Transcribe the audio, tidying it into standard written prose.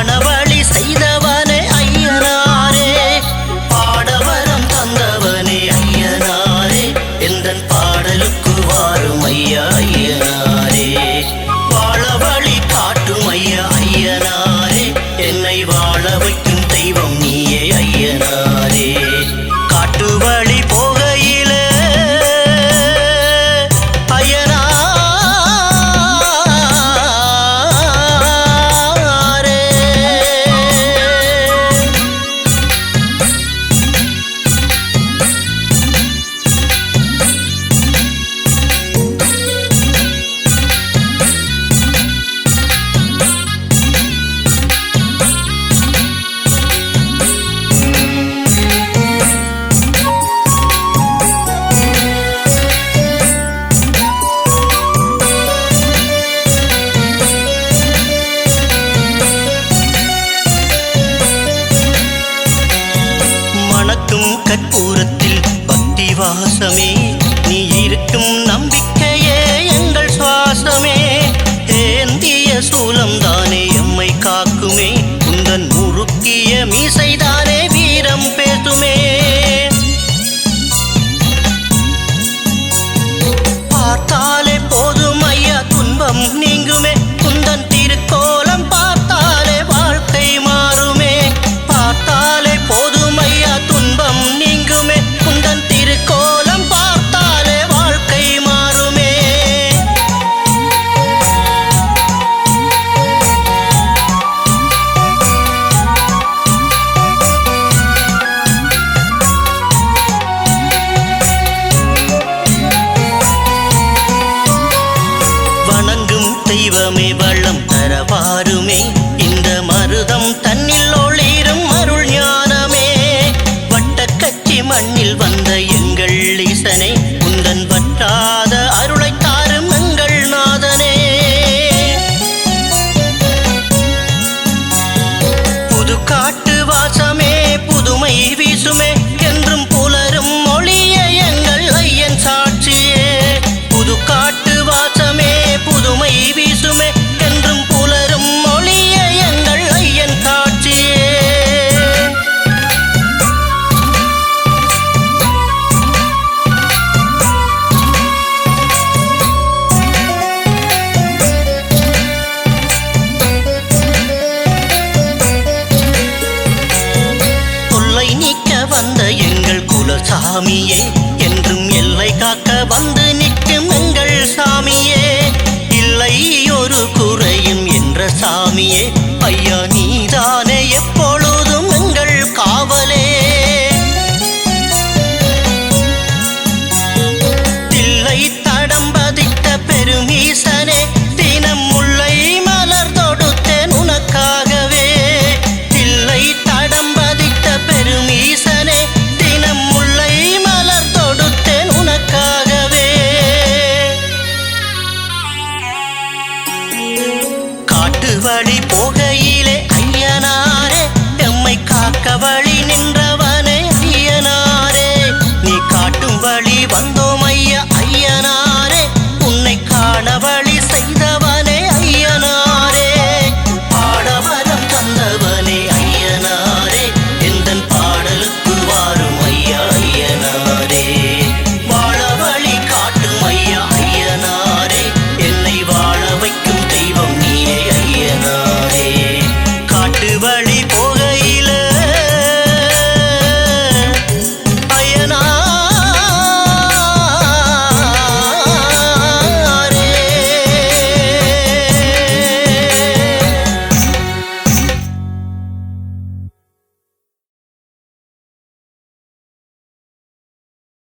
பணவழி செய்தவனே ஐயனாரே, பாடவரம் தந்தவனே ஐயனாரே, எந்தன் பாடலுக்கு வாரும் ஐயா ஐயனாரே, வாழ வழி காட்டும் ஐயா ஐயனாரே, என்னை வாழ வைக்கும் தெய்வம் நீயே ஐயனாரே. காட்டு வழி போகையிலே கற்பூரத்தில் பக்தி வாசமே, நீ இருக்கும் நம்பிக்கையே எங்கள் சுவாசமே, ஏந்திய சூலம் தானே எம்மை காக்குமே, உந்தன் முறுக்கிய மீசைதானே வீரம் பேசுமே. பார்த்தாலே போதும் ஐயா துன்பம் நீங்குமே, குந்தன் திருக்கோலம் பார்த்தாலே வாழ்க்கை மாறுமே, பார்த்தாலே போதும் ஐயா துன்பம் நீங்குமே, குந்தன் திருக்கோலம் பார்த்தாலே வாழ்க்கை மாறுமே. வணங்கும் தெய்வமே வள்ளம் தரவாருமே, இந்த மருதம் தன்னில் ஒளிரும் அருள் ஞானமே, வட்டக்கச்சி மண்ணில் வந்த எங்கள் ஈசனே,